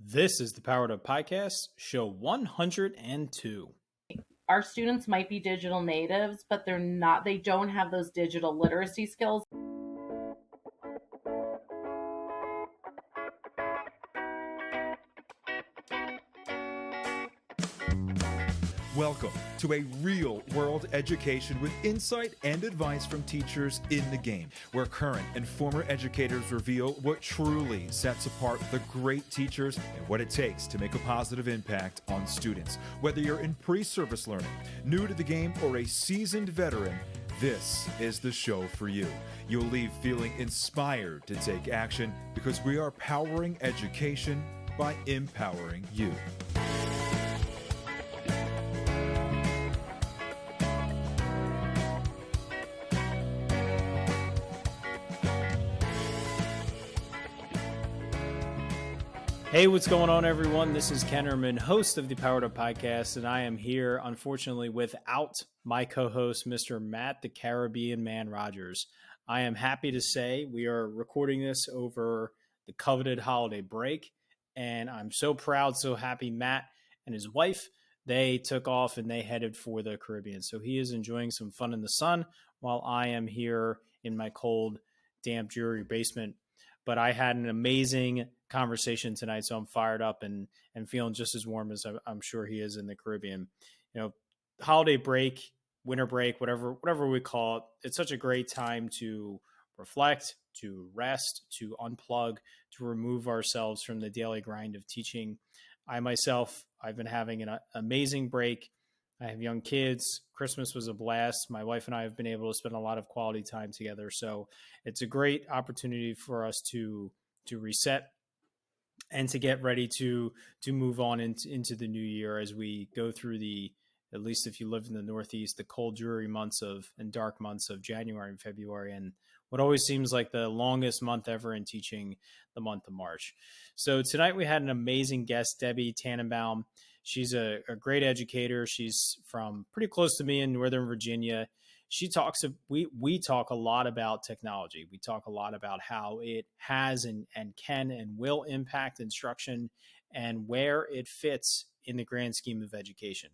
This is the Powered Up Podcast, show 102. Our students might be digital natives, but they don't have those digital literacy skills. Welcome to a real-world education with insight and advice from teachers in the game, where current and former educators reveal what truly sets apart the great teachers and what it takes to make a positive impact on students. Whether you're in pre-service learning, new to the game, or a seasoned veteran, this is the show for you. You'll leave feeling inspired to take action because we are powering education by empowering you. Hey, what's going on, everyone? This is Kennerman, host of the Powered Up Podcast, and I am here, unfortunately, without my co-host, Mr. Matt, the Caribbean Man Rogers. I am happy to say we are recording this over the coveted holiday break, and I'm so proud, so happy. Matt and his wife, they took off and they headed for the Caribbean. So he is enjoying some fun in the sun while I am here in my cold, damp, dreary basement. But I had an amazing conversation tonight, so I'm fired up and feeling just as warm as I'm sure he is in the Caribbean. You know, holiday break, winter break, whatever we call it, it's such a great time to reflect, to rest, to unplug, to remove ourselves from the daily grind of teaching. I've been having an amazing break. I have young kids. Christmas was a blast. My wife and I have been able to spend a lot of quality time together. So it's a great opportunity for us to reset and to get ready to move on into the new year as we go through at least if you live in the Northeast, the cold, dreary and dark months of January and February, and what always seems like the longest month ever in teaching, the month of March. So tonight we had an amazing guest, Debbie Tannenbaum. She's a great educator. She's from pretty close to me in Northern Virginia. We talk a lot about technology. We talk a lot about how it has and can and will impact instruction and where it fits in the grand scheme of education.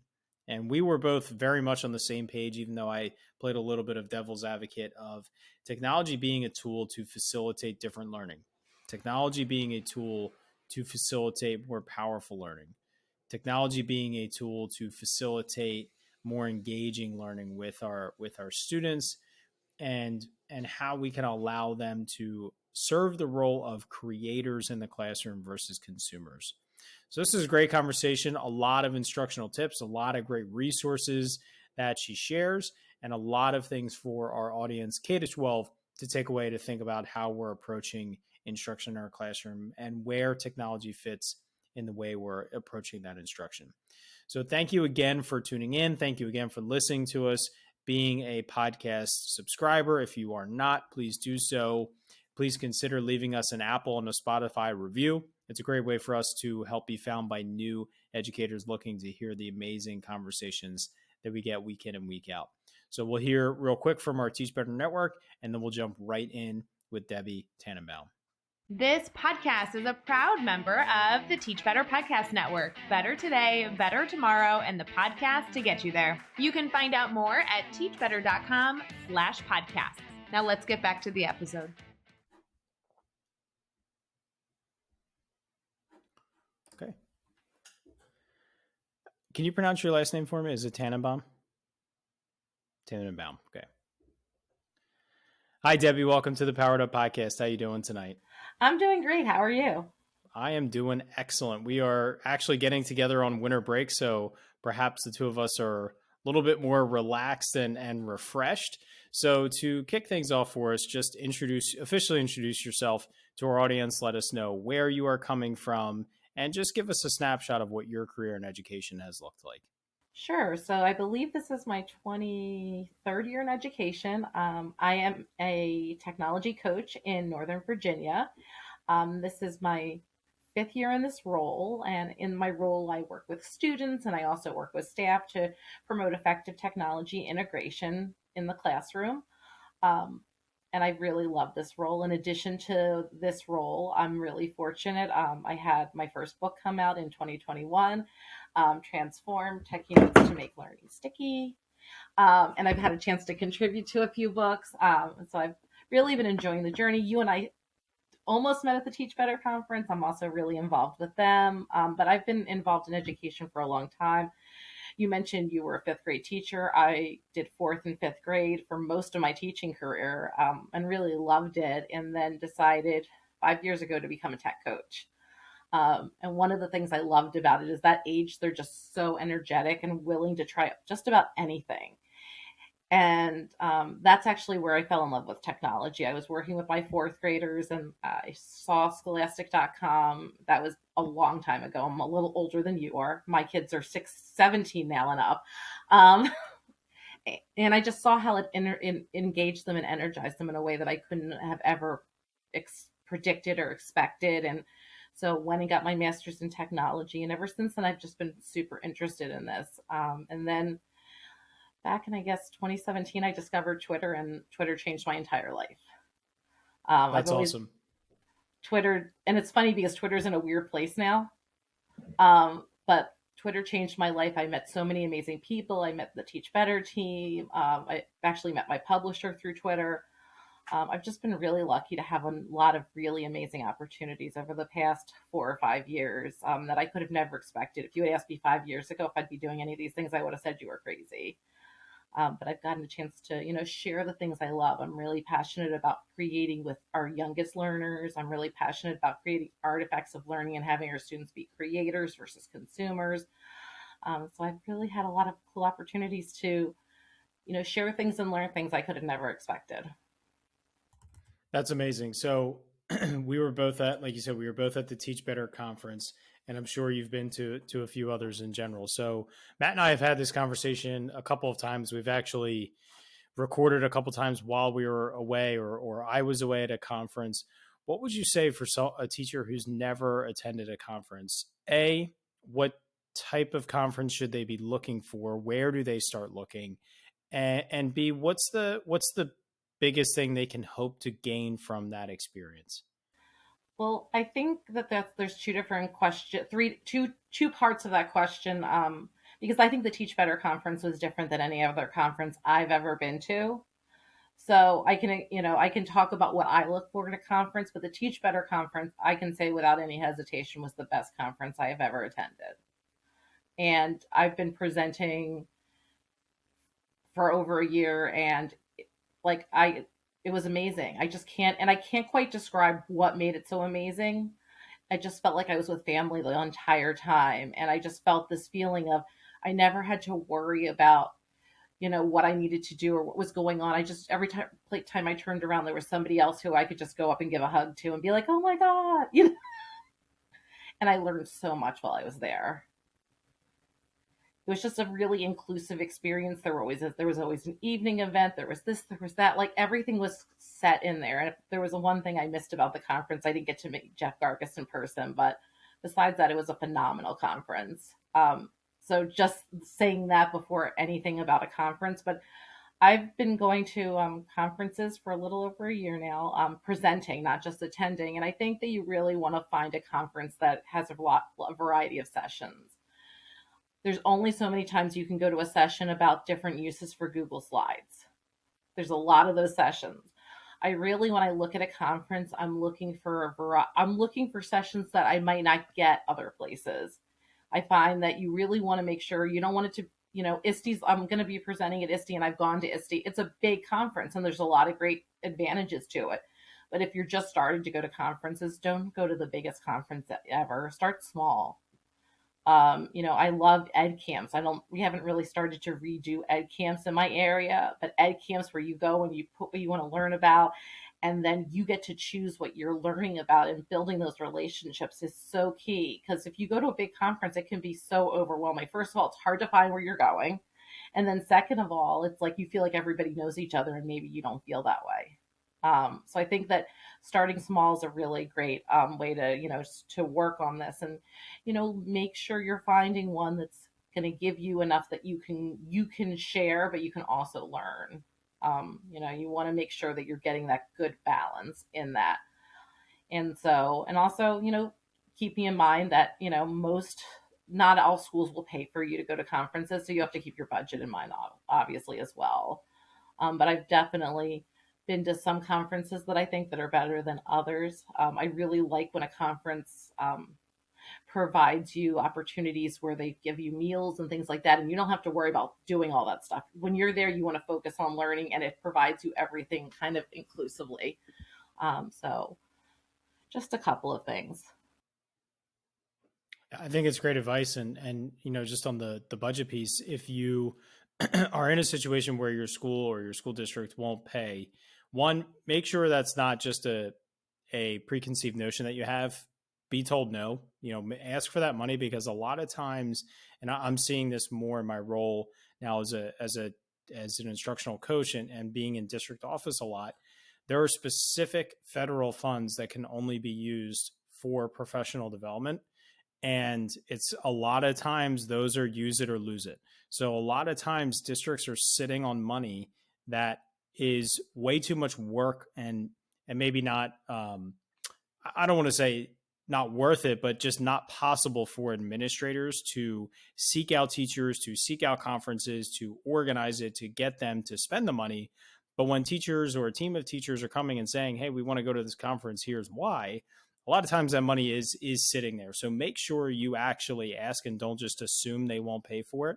And we were both very much on the same page, even though I played a little bit of devil's advocate of technology being a tool to facilitate different learning, technology being a tool to facilitate more powerful learning, technology being a tool to facilitate more engaging learning with our students, and how we can allow them to serve the role of creators in the classroom versus consumers. So this is a great conversation, a lot of instructional tips, a lot of great resources that she shares, and a lot of things for our audience, K-12, to take away to think about how we're approaching instruction in our classroom and where technology fits in the way we're approaching that instruction. So thank you again for tuning in. Thank you again for listening to us, being a podcast subscriber. If you are not, please do so. Please consider leaving us an Apple and a Spotify review. It's a great way for us to help be found by new educators looking to hear the amazing conversations that we get week in and week out. So we'll hear real quick from our Teach Better Network, and then we'll jump right in with Debbie Tannenbaum. This podcast is a proud member of the Teach Better Podcast Network. Better today, better tomorrow, and the podcast to get you there. You can find out more at teachbetter.com/podcasts. Now let's get back to the episode. Okay. Can you pronounce your last name for me? Is it Tannenbaum? Tannenbaum. Okay. Hi, Debbie. Welcome to the Powered Up Podcast. How you doing tonight? I'm doing great. How are you? I am doing excellent. We are actually getting together on winter break, so perhaps the two of us are a little bit more relaxed and refreshed. So to kick things off for us, just officially introduce yourself to our audience. Let us know where you are coming from, and just give us a snapshot of what your career in education has looked like. Sure. So I believe this is my 23rd year in education. I am a technology coach in Northern Virginia. This is my 5th year in this role. And in my role, I work with students and I also work with staff to promote effective technology integration in the classroom. And I really love this role. In addition to this role, I'm really fortunate. I had my first book come out in 2021, Transform Techniques to Make Learning Sticky. And I've had a chance to contribute to a few books. So I've really been enjoying the journey. You and I almost met at the Teach Better conference. I'm also really involved with them. But I've been involved in education for a long time. You mentioned you were a fifth grade teacher. I did fourth and fifth grade for most of my teaching career, and really loved it. And then decided 5 years ago to become a tech coach. And one of the things I loved about it is that age, they're just so energetic and willing to try just about anything. And that's actually where I fell in love with technology. I was working with my fourth graders, and I saw scholastic.com. That was a long time ago. I'm a little older than you are. My kids are 17 now and up. And I just saw how it engaged them and energized them in a way that I couldn't have ever predicted or expected. And so went and got my master's in technology. And ever since then, I've just been super interested in this. And then back in, I guess, 2017, I discovered Twitter, and Twitter changed my entire life. That's awesome. Twitter, and it's funny because Twitter's in a weird place now. But Twitter changed my life. I met so many amazing people. I met the Teach Better team. I actually met my publisher through Twitter. I've just been really lucky to have a lot of really amazing opportunities over the past 4 or 5 years that I could have never expected. If you had asked me 5 years ago if I'd be doing any of these things, I would have said you were crazy. But I've gotten a chance to, share the things I love. I'm really passionate about creating with our youngest learners. I'm really passionate about creating artifacts of learning and having our students be creators versus consumers. So I've really had a lot of cool opportunities to, share things and learn things I could have never expected. That's amazing. So we were both at, like you said, we were both at the Teach Better conference, and I'm sure you've been to a few others in general. So Matt and I have had this conversation a couple of times. We've actually recorded a couple of times while we were away, or I was away at a conference. What would you say for a teacher who's never attended a conference? A, what type of conference should they be looking for? Where do they start looking? And B, what's the biggest thing they can hope to gain from that experience? Well, I think that there's two different two parts of that question. Because I think the Teach Better conference was different than any other conference I've ever been to. So I can talk about what I look for in a conference, but the Teach Better conference, I can say without any hesitation, was the best conference I have ever attended. And I've been presenting for over a year, and it was amazing. I can't quite describe what made it so amazing. I just felt like I was with family the entire time. And I just felt this feeling of, I never had to worry about, what I needed to do or what was going on. Every time I turned around, there was somebody else who I could just go up and give a hug to and be like, oh my God, And I learned so much while I was there. It was just a really inclusive experience. There was always an evening event. There was this, there was that. Like, everything was set in there. And if there was one thing I missed about the conference, I didn't get to meet Jeff Gargas in person. But besides that, it was a phenomenal conference. So just saying that before anything about a conference. But I've been going to conferences for a little over a year now, presenting, not just attending. And I think that you really want to find a conference that has a variety of sessions. There's only so many times you can go to a session about different uses for Google Slides. There's a lot of those sessions. When I look at a conference, I'm looking for sessions that I might not get other places. I find that you really want to make sure you don't want it to, ISTE's, I'm going to be presenting at ISTE, and I've gone to ISTE. It's a big conference, and there's a lot of great advantages to it. But if you're just starting to go to conferences, don't go to the biggest conference ever. Start small. I love ed camps. We haven't really started to redo ed camps in my area, but ed camps where you go and you put what you want to learn about, and then you get to choose what you're learning about, and building those relationships is so key. Because if you go to a big conference, it can be so overwhelming. First of all, it's hard to find where you're going. And then second of all, it's like you feel like everybody knows each other, and maybe you don't feel that way. So I think that starting small is a really great way to work on this, and make sure you're finding one that's going to give you enough that you can share, but you can also learn. You want to make sure that you're getting that good balance in that. And also, keeping in mind that, not all schools will pay for you to go to conferences. So you have to keep your budget in mind, obviously, as well. But I've definitely been to some conferences that I think that are better than others. I really like when a conference provides you opportunities where they give you meals and things like that, and you don't have to worry about doing all that stuff. When you're there, you want to focus on learning, and it provides you everything kind of inclusively. So just a couple of things. I think it's great advice. And just on the budget piece, if you are in a situation where your school or your school district won't pay, one, make sure that's not just a preconceived notion that you have. Be told no, ask for that money, because a lot of times, and I'm seeing this more in my role now as an instructional coach and being in district office a lot, there are specific federal funds that can only be used for professional development. And it's a lot of times those are use it or lose it. So a lot of times districts are sitting on money that is way too much work and maybe not, I don't want to say not worth it, but just not possible for administrators to seek out teachers, to seek out conferences, to organize it, to get them to spend the money. But when teachers or a team of teachers are coming and saying, hey, we want to go to this conference, here's why, a lot of times that money is sitting there. So make sure you actually ask and don't just assume they won't pay for it.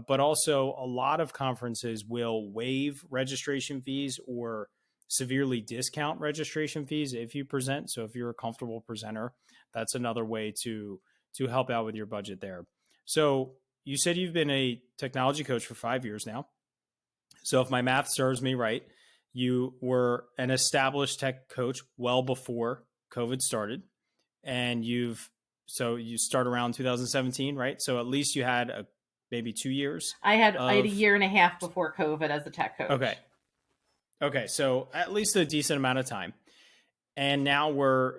But also, a lot of conferences will waive registration fees or severely discount registration fees if you present. So if you're a comfortable presenter, that's another way to help out with your budget there. So you said you've been a technology coach for 5 years now. So if my math serves me right, you were an established tech coach well before COVID started, and you start around 2017, right? So at least you had maybe 2 years. I had a year and a half before COVID as a tech coach. Okay. So at least a decent amount of time. And now we're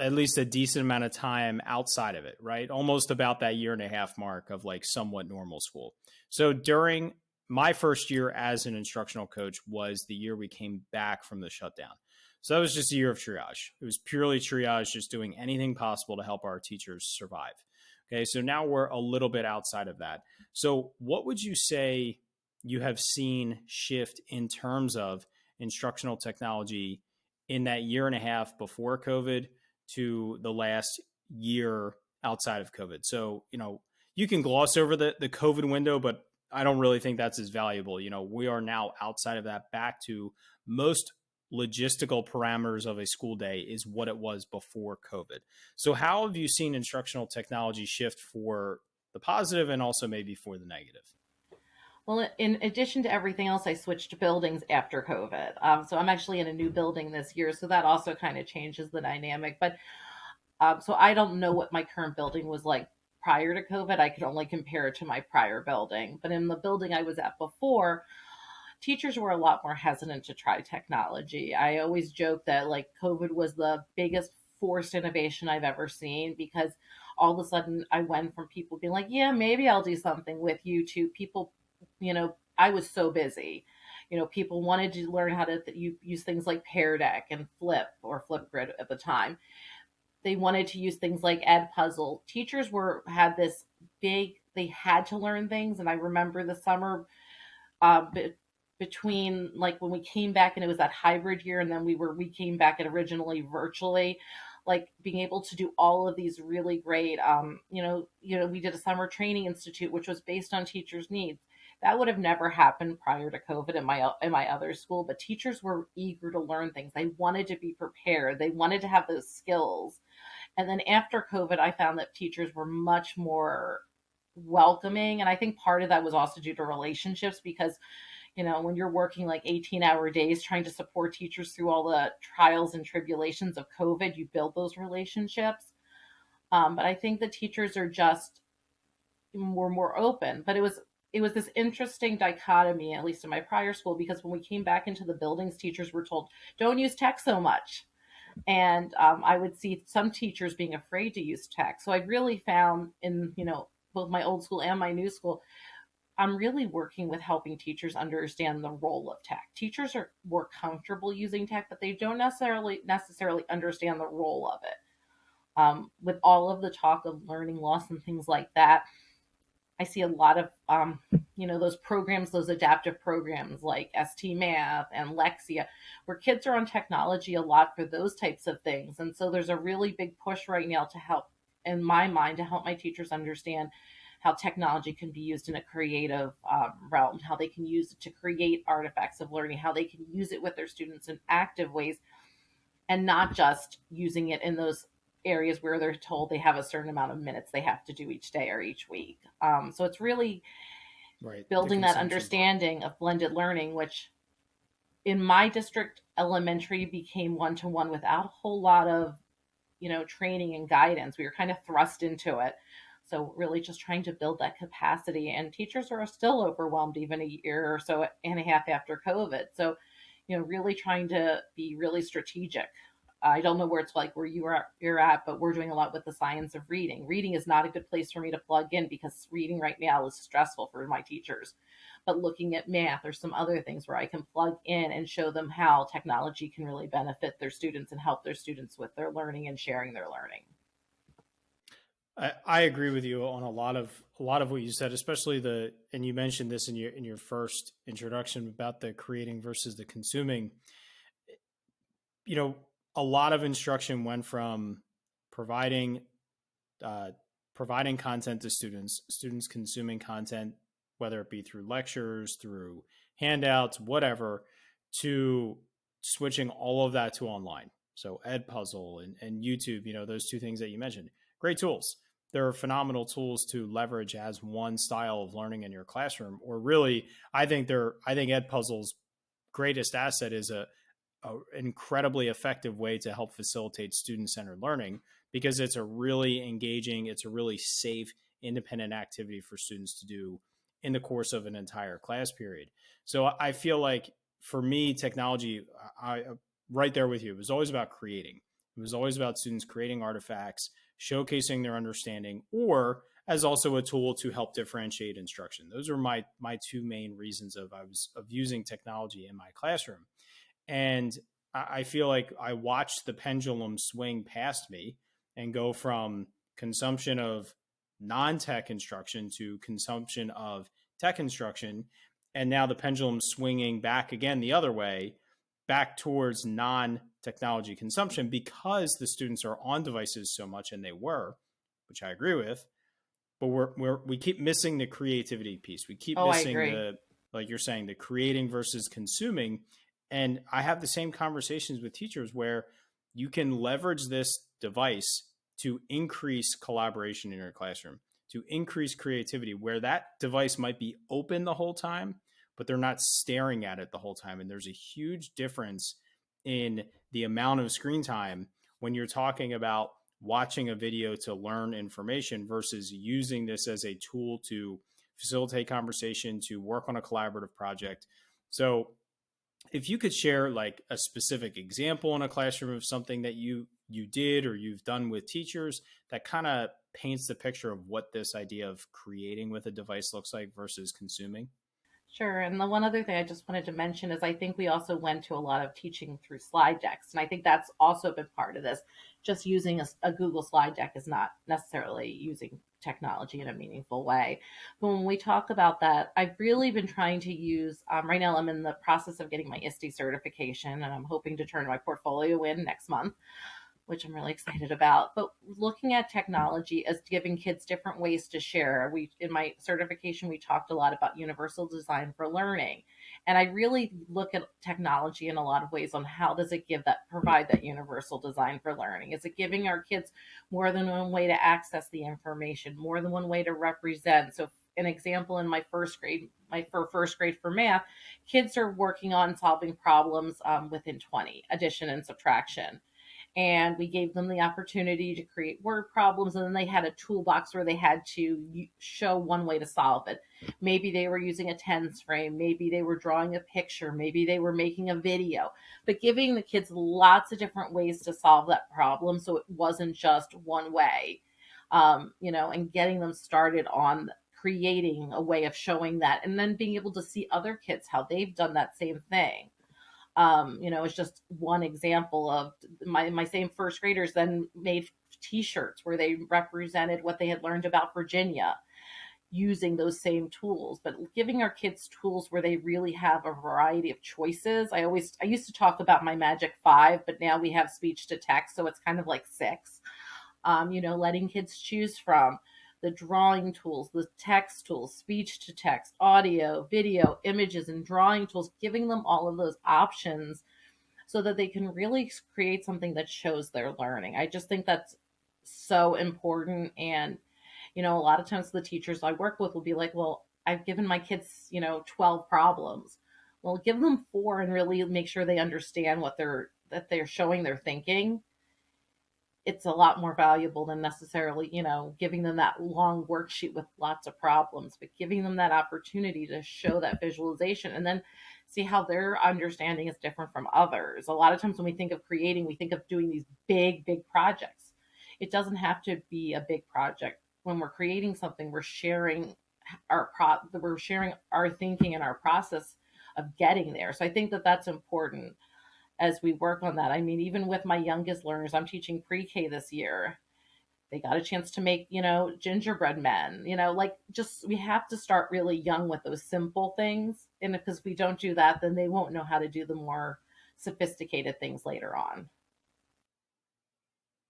at least a decent amount of time outside of it, right? Almost about that year and a half mark of like somewhat normal school. So during my first year as an instructional coach was the year we came back from the shutdown. So that was just a year of triage. It was purely triage, just doing anything possible to help our teachers survive. Okay, so now we're a little bit outside of that. So what would you say you have seen shift in terms of instructional technology in that year and a half before COVID to the last year outside of COVID? So, you can gloss over the COVID window, but I don't really think that's as valuable. We are now outside of that, back to most logistical parameters of a school day is what it was before COVID. So how have you seen instructional technology shift for the positive and also maybe for the negative? Well, in addition to everything else, I switched buildings after COVID. So I'm actually in a new building this year. So that also kind of changes the dynamic. But so I don't know what my current building was like prior to COVID. I could only compare it to my prior building. But in the building I was at before, teachers were a lot more hesitant to try technology. I always joke that like COVID was the biggest forced innovation I've ever seen, because all of a sudden I went from people being like, yeah, maybe I'll do something with you, to people, I was so busy. People wanted to learn how to use things like Pear Deck and Flipgrid at the time. They wanted to use things like Edpuzzle. Teachers had this they had to learn things. And I remember the summer between like when we came back and it was that hybrid year, and then we came back and originally virtually, like being able to do all of these really great, we did a summer training institute, which was based on teachers' needs. That would have never happened prior to COVID in my other school, but teachers were eager to learn things. They wanted to be prepared. They wanted to have those skills. And then after COVID, I found that teachers were much more welcoming. And I think part of that was also due to relationships, because when you're working like 18-hour days trying to support teachers through all the trials and tribulations of COVID, you build those relationships. But I think the teachers were more open. But it was this interesting dichotomy, at least in my prior school, because when we came back into the buildings, teachers were told, don't use tech so much. And I would see some teachers being afraid to use tech. So I really found in, both my old school and my new school, I'm really working with helping teachers understand the role of tech. Teachers are more comfortable using tech, but they don't necessarily understand the role of it. With all of the talk of learning loss and things like that, I see a lot of, those programs, those adaptive programs like ST Math and Lexia, where kids are on technology a lot for those types of things. And so there's a really big push right now to help, in my mind, to help my teachers understand how technology can be used in a creative realm, how they can use it to create artifacts of learning, how they can use it with their students in active ways, and not just using it in those areas where they're told they have a certain amount of minutes they have to do each day or each week. So it's really building that understanding of blended learning, which in my district, elementary became one-to-one without a whole lot of, training and guidance. We were kind of thrust into it. So really just trying to build that capacity, and teachers are still overwhelmed even a year or so and a half after COVID. So, really trying to be really strategic. I don't know where it's like where you're at, but we're doing a lot with the science of reading. Reading is not a good place for me to plug in because reading right now is stressful for my teachers. But looking at math or some other things where I can plug in and show them how technology can really benefit their students and help their students with their learning and sharing their learning. I agree with you on a lot of what you said, especially and you mentioned this in your first introduction about the creating versus the consuming. A lot of instruction went from providing content to students consuming content, whether it be through lectures, through handouts, whatever, to switching all of that to online. So Edpuzzle and YouTube, those two things that you mentioned, great tools. They're phenomenal tools to leverage as one style of learning in your classroom. Or really, I think Edpuzzle's greatest asset is a incredibly effective way to help facilitate student-centered learning, because it's a really engaging, it's a really safe, independent activity for students to do in the course of an entire class period. So I feel like for me, technology, I right there with you, it was always about creating. It was always about students creating artifacts, showcasing their understanding, or as also a tool to help differentiate instruction. Those are my two main reasons of using technology in my classroom. And I feel like I watched the pendulum swing past me and go from consumption of non-tech instruction to consumption of tech instruction. And now the pendulum swinging back again the other way, back towards non-technology consumption, because the students are on devices so much, and they were, which I agree with, but we keep missing the creativity piece. We keep missing like you're saying, the creating versus consuming. And I have the same conversations with teachers where you can leverage this device to increase collaboration in your classroom, to increase creativity, where that device might be open the whole time, but they're not staring at it the whole time. And there's a huge difference in the amount of screen time when you're talking about watching a video to learn information versus using this as a tool to facilitate conversation, to work on a collaborative project. So if you could share like a specific example in a classroom of something that you did or you've done with teachers that kind of paints the picture of what this idea of creating with a device looks like versus consuming. Sure. And the one other thing I just wanted to mention is I think we also went to a lot of teaching through slide decks. And I think that's also been part of this. Just using a Google slide deck is not necessarily using technology in a meaningful way. But when we talk about that, I've really been trying to use, right now I'm in the process of getting my ISTE certification, and I'm hoping to turn my portfolio in next month, which I'm really excited about. But looking at technology as giving kids different ways to share. In my certification, we talked a lot about universal design for learning. And I really look at technology in a lot of ways on how does it provide that universal design for learning? Is it giving our kids more than one way to access the information, more than one way to represent? So an example in my first grade for math, kids are working on solving problems within 20, addition and subtraction. And we gave them the opportunity to create word problems. And then they had a toolbox where they had to show one way to solve it. Maybe they were using a tens frame. Maybe they were drawing a picture. Maybe they were making a video. But giving the kids lots of different ways to solve that problem, so it wasn't just one way, and getting them started on creating a way of showing that, and then being able to see other kids how they've done that same thing. It's just one example of my same first graders then made t-shirts where they represented what they had learned about Virginia using those same tools, but giving our kids tools where they really have a variety of choices. I used to talk about my magic 5, but now we have speech to text, so it's kind of like 6. Letting kids choose from the drawing tools, the text tools, speech to text, audio, video, images, and drawing tools, giving them all of those options so that they can really create something that shows their learning. I just think that's so important. And, a lot of times the teachers I work with will be like, well, I've given my kids, 12 problems. Well, give them 4 and really make sure they understand that they're showing their thinking. It's a lot more valuable than necessarily, giving them that long worksheet with lots of problems, but giving them that opportunity to show that visualization and then see how their understanding is different from others. A lot of times when we think of creating, we think of doing these big, big projects. It doesn't have to be a big project. When we're creating something, we're sharing we're sharing our thinking and our process of getting there. So I think that that's important as we work on that. I mean, even with my youngest learners, I'm teaching pre-K this year. They got a chance to make, gingerbread men, we have to start really young with those simple things. And because we don't do that, then they won't know how to do the more sophisticated things later on.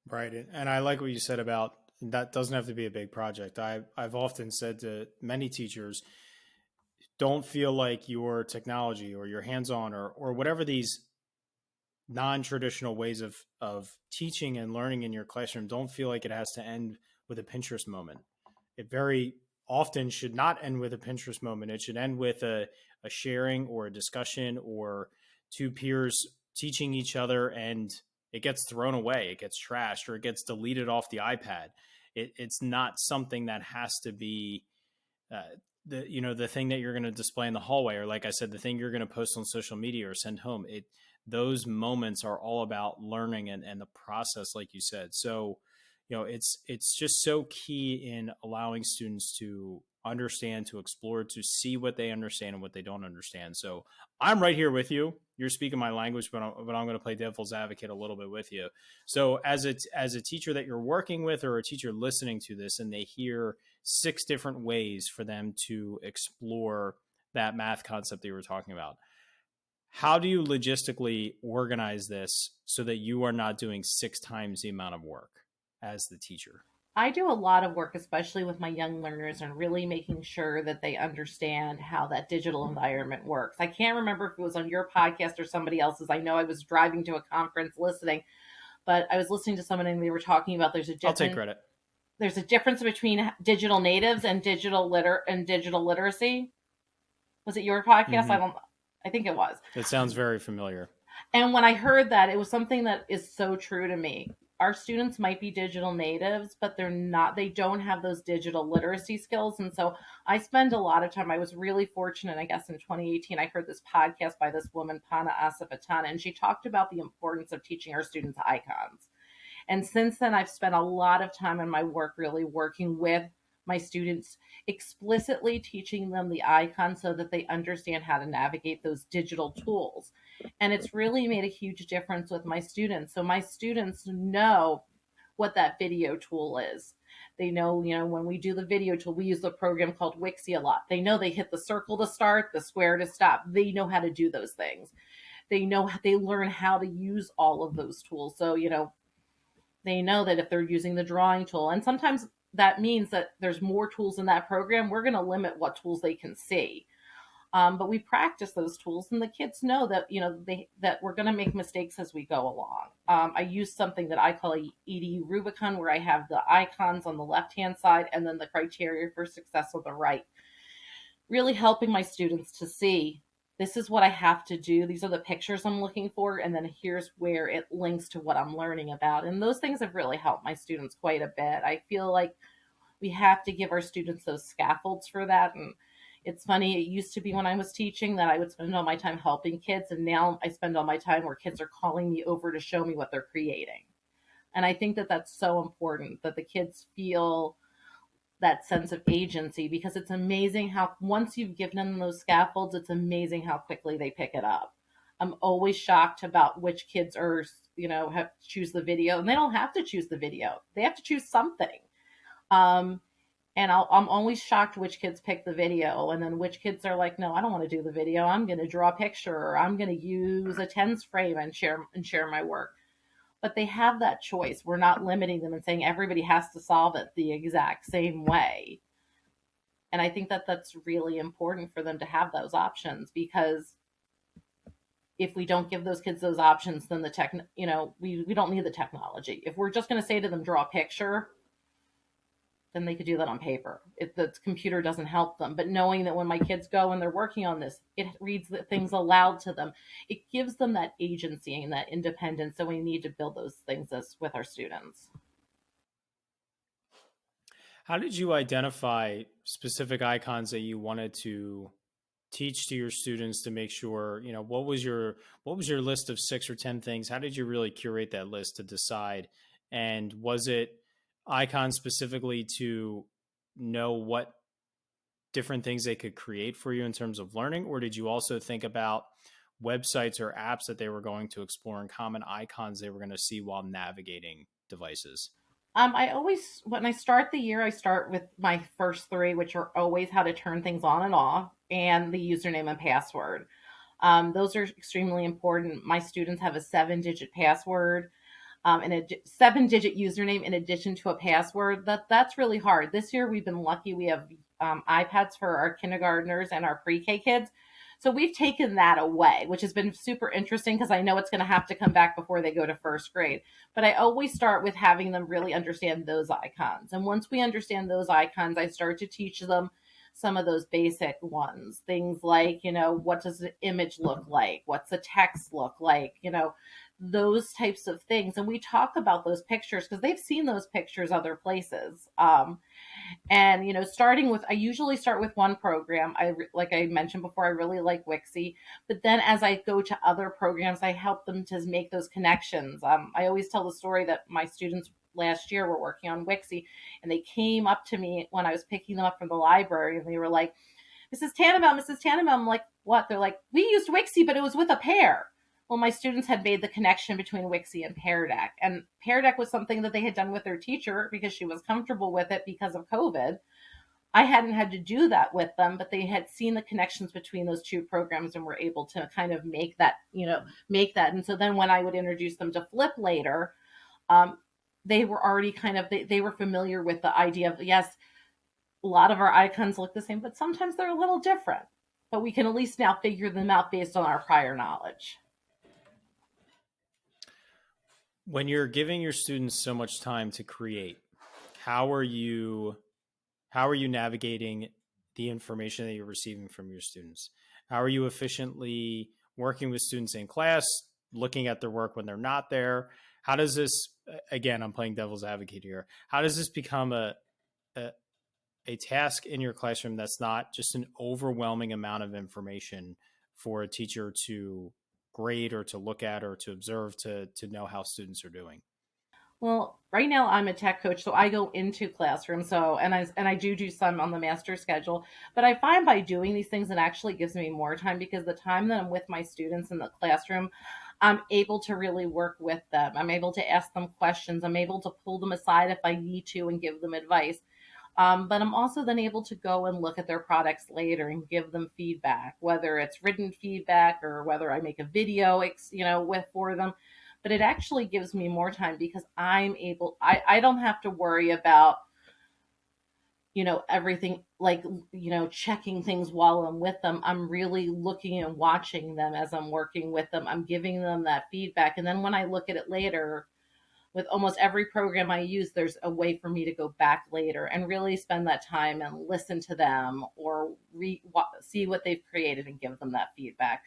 Right. And I like what you said about that doesn't have to be a big project. I've often said to many teachers, don't feel like your technology or your hands-on or whatever these non-traditional ways of teaching and learning in your classroom, don't feel like it has to end with a Pinterest moment. It very often should not end with a Pinterest moment. It should end with a sharing or a discussion or 2 peers teaching each other, and it gets thrown away, it gets trashed, or it gets deleted off the iPad. It's not something that has to be the thing that you're going to display in the hallway, or like I said, the thing you're going to post on social media or send home. Those moments are all about learning and the process, like you said. So, it's just so key in allowing students to understand, to explore, to see what they understand and what they don't understand. So I'm right here with you. You're speaking my language, but I'm going to play devil's advocate a little bit with you. So as a teacher that you're working with, or a teacher listening to this, and they hear 6 different ways for them to explore that math concept that you were talking about, how do you logistically organize this so that you are not doing 6 times the amount of work as the teacher? I do a lot of work, especially with my young learners, and really making sure that they understand how that digital environment works. I can't remember if it was on your podcast or somebody else's. I know I was driving to a conference listening, but I was listening to someone and they were talking about I'll take credit. There's a difference between digital natives and digital literacy. Was it your podcast? Mm-hmm. I think it was. It sounds very familiar. And when I heard that, it was something that is so true to me. Our students might be digital natives, but they don't have those digital literacy skills. And so I spend a lot of time. I was really fortunate, I guess in 2018, I heard this podcast by this woman, Pana Asafatana, and she talked about the importance of teaching our students icons. And since then, I've spent a lot of time in my work really working with my students, explicitly teaching them the icons so that they understand how to navigate those digital tools. And it's really made a huge difference with my students. So my students know what that video tool is. They know, when we do the video tool, we use the program called Wixie a lot. They know they hit the circle to start, the square to stop. They know how to do those things. They learn how to use all of those tools. So, they know that if they're using the drawing tool, and sometimes that means that there's more tools in that program, we're going to limit what tools they can see. But we practice those tools, and the kids know that, that we're going to make mistakes as we go along. I use something that I call EDU Rubicon, where I have the icons on the left-hand side and then the criteria for success on the right, really helping my students to see, this is what I have to do. These are the pictures I'm looking for. And then here's where it links to what I'm learning about. And those things have really helped my students quite a bit. I feel like we have to give our students those scaffolds for that. And it's funny, it used to be when I was teaching that I would spend all my time helping kids. And now I spend all my time where kids are calling me over to show me what they're creating. And I think that that's so important, that the kids feel that sense of agency, because it's amazing how once you've given them those scaffolds, it's amazing how quickly they pick it up. I'm always shocked about which kids are, have to choose the video, and they don't have to choose the video. They have to choose something. And I'm always shocked which kids pick the video, and then which kids are like, no, I don't want to do the video. I'm going to draw a picture, or I'm going to use a TENS frame and share my work. But they have that choice. We're not limiting them and saying everybody has to solve it the exact same way. And I think that that's really important for them to have those options, because if we don't give those kids those options, then we don't need the technology. If we're just going to say to them, draw a picture, then they could do that on paper. The computer doesn't help them. But knowing that when my kids go and they're working on this, it reads the things aloud to them. It gives them that agency and that independence. So we need to build those things with our students. How did you identify specific icons that you wanted to teach to your students to make sure, what was your list of 6 or 10 things? How did you really curate that list to decide? And was it icons specifically to know what different things they could create for you in terms of learning? Or did you also think about websites or apps that they were going to explore and common icons they were going to see while navigating devices? When I start the year, I start with my first 3, which are always how to turn things on and off, and the username and password. Those are extremely important. My students have a 7-digit password, and a 7-digit username in addition to a password. That's really hard. This year, we've been lucky. We have iPads for our kindergartners and our pre-K kids. So we've taken that away, which has been super interesting, because I know it's going to have to come back before they go to first grade. But I always start with having them really understand those icons. And once we understand those icons, I start to teach them some of those basic ones. Things like, what does the image look like? What's the text look like? Those types of things. And we talk about those pictures because they've seen those pictures other places. And, I usually start with one program. Like I mentioned before, I really like Wixie. But then as I go to other programs, I help them to make those connections. I always tell the story that my students last year were working on Wixie, and they came up to me when I was picking them up from the library, and they were like, Mrs. Tannenbaum, Mrs. Tannenbaum. I'm like, what? They're like, we used Wixie, but it was with a pair. Well, my students had made the connection between Wixie and Pear Deck. And Pear Deck was something that they had done with their teacher because she was comfortable with it because of COVID. I hadn't had to do that with them, but they had seen the connections between those 2 programs and were able to kind of make that. And so then when I would introduce them to Flip later, they were already they were familiar with the idea of, yes, a lot of our icons look the same, but sometimes they're a little different. But we can at least now figure them out based on our prior knowledge. When you're giving your students so much time to create, how are you navigating the information that you're receiving from your students? How are you efficiently working with students in class, looking at their work when they're not there? How does this, again, I'm playing devil's advocate here, how does this become a task in your classroom that's not just an overwhelming amount of information for a teacher to grade or to look at or to observe to know how students are doing? Well, right now I'm a tech coach, so I go into classrooms. And I do some on the master schedule, but I find by doing these things, it actually gives me more time, because the time that I'm with my students in the classroom, I'm able to really work with them. I'm able to ask them questions. I'm able to pull them aside if I need to and give them advice. But I'm also then able to go and look at their products later and give them feedback, whether it's written feedback or whether I make a video, for them. But it actually gives me more time, because I don't have to worry about, everything, like, checking things while I'm with them. I'm really looking and watching them as I'm working with them. I'm giving them that feedback. And then when I look at it later, with almost every program I use, there's a way for me to go back later and really spend that time and listen to them, or see what they've created and give them that feedback.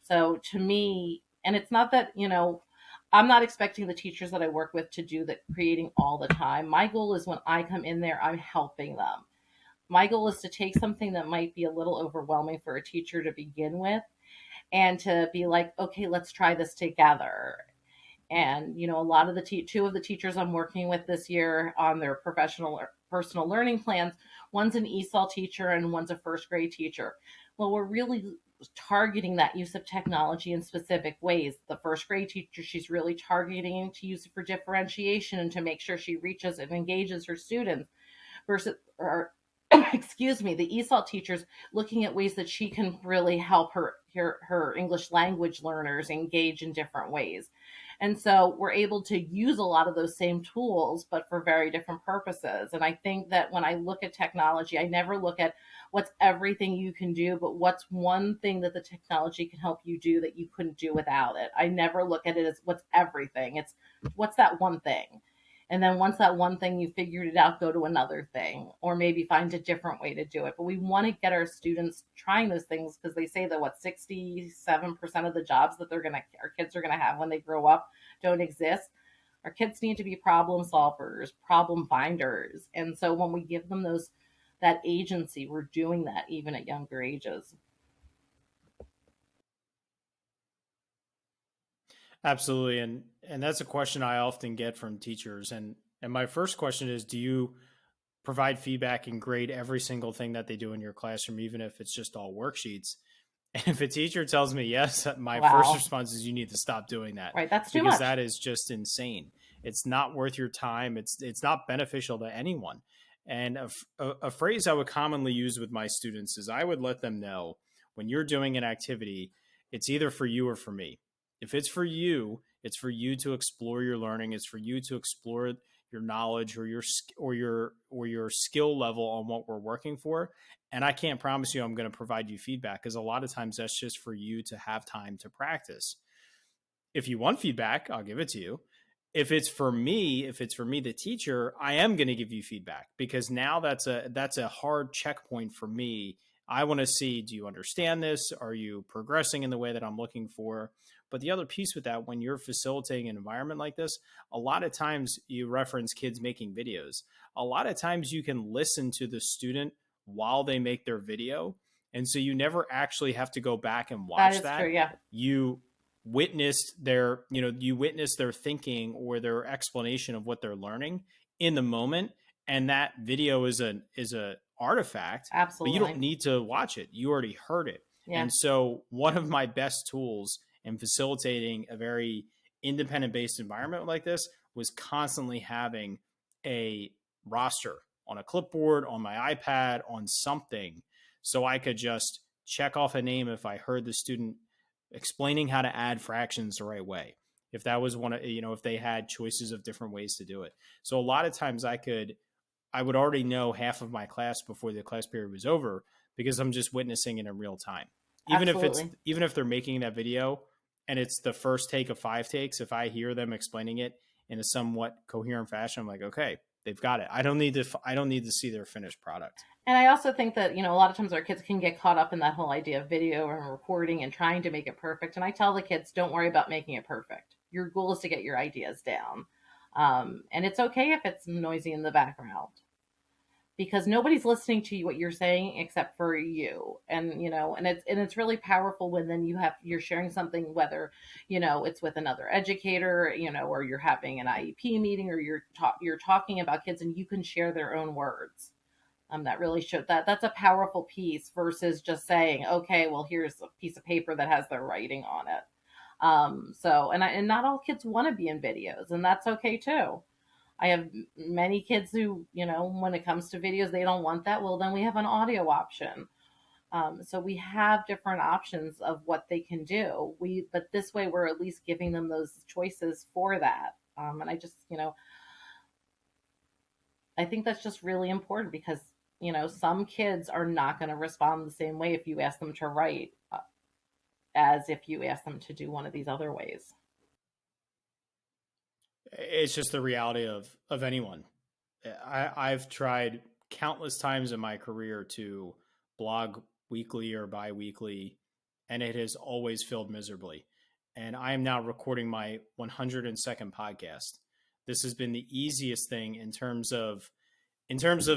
So to me, and it's not that, I'm not expecting the teachers that I work with to do the creating all the time. My goal is when I come in there, I'm helping them. My goal is to take something that might be a little overwhelming for a teacher to begin with, and to be like, okay, let's try this together. And, a lot of 2 of the teachers I'm working with this year on their professional personal learning plans. One's an ESOL teacher and one's a first grade teacher. Well, we're really targeting that use of technology in specific ways. The first grade teacher, she's really targeting to use it for differentiation and to make sure she reaches and engages her students versus, or excuse me, the ESOL teachers looking at ways that she can really help her English language learners engage in different ways. And so we're able to use a lot of those same tools, but for very different purposes. And I think that when I look at technology, I never look at what's everything you can do, but what's one thing that the technology can help you do that you couldn't do without it. I never look at it as what's everything. It's what's that one thing. And then once that one thing you figured it out, go to another thing, or maybe find a different way to do it. But we want to get our students trying those things because they say that 67% of the jobs that our kids are gonna have when they grow up don't exist. Our kids need to be problem solvers, problem finders. And so when we give them that agency, we're doing that even at younger ages. Absolutely. And that's a question I often get from teachers. And my first question is, do you provide feedback and grade every single thing that they do in your classroom, even if it's just all worksheets? And if a teacher tells me yes, my first response is you need to stop doing that. Right. That's too much. Because that is just insane. It's not worth your time. It's not beneficial to anyone. And a phrase I would commonly use with my students is I would let them know when you're doing an activity, it's either for you or for me. If it's for you, it's for you to explore your learning. It's for you to explore your knowledge or your skill level on what we're working for. And I can't promise you I'm going to provide you feedback because a lot of times that's just for you to have time to practice. If you want feedback, I'll give it to you. If it's for me, the teacher, I am going to give you feedback because now that's a hard checkpoint for me. I want to see, do you understand this? Are you progressing in the way that I'm looking for? But the other piece with that, when you're facilitating an environment like this, a lot of times you reference kids making videos. A lot of times you can listen to the student while they make their video. And so you never actually have to go back and watch that. True, yeah. You witnessed their thinking or their explanation of what they're learning in the moment. And that video is a artifact. Absolutely. But you don't need to watch it. You already heard it. Yeah. And so one of my best tools in facilitating a very independent based environment like this was constantly having a roster on a clipboard, on my iPad, on something. So I could just check off a name if I heard the student explaining how to add fractions the right way. If that was if they had choices of different ways to do it. So a lot of times I would already know half of my class before the class period was over because I'm just witnessing it in real time. Even if they're making that video and it's the first take of 5 takes, if I hear them explaining it in a somewhat coherent fashion, I'm like, okay, they've got it. I don't need to see their finished product. And I also think that, a lot of times our kids can get caught up in that whole idea of video and recording and trying to make it perfect. And I tell the kids, don't worry about making it perfect. Your goal is to get your ideas down. And it's okay if it's noisy in the background because nobody's listening to what you're saying except for you. And, and it's really powerful when then you're sharing something, whether, it's with another educator, or you're having an IEP meeting or you're talking about kids and you can share their own words. That really showed that's a powerful piece versus just saying, okay, well, here's a piece of paper that has their writing on it. And not all kids want to be in videos, and that's okay too. I have many kids who, when it comes to videos, they don't want that. Well, then we have an audio option. So we have different options of what they can do. But this way we're at least giving them those choices for that. And I just, I think that's just really important because, some kids are not going to respond the same way if you ask them to write as if you ask them to do one of these other ways. It's just the reality of anyone. I've tried countless times in my career to blog weekly or bi-weekly, and it has always failed miserably. And I am now recording my 102nd podcast. This has been the easiest thing in terms of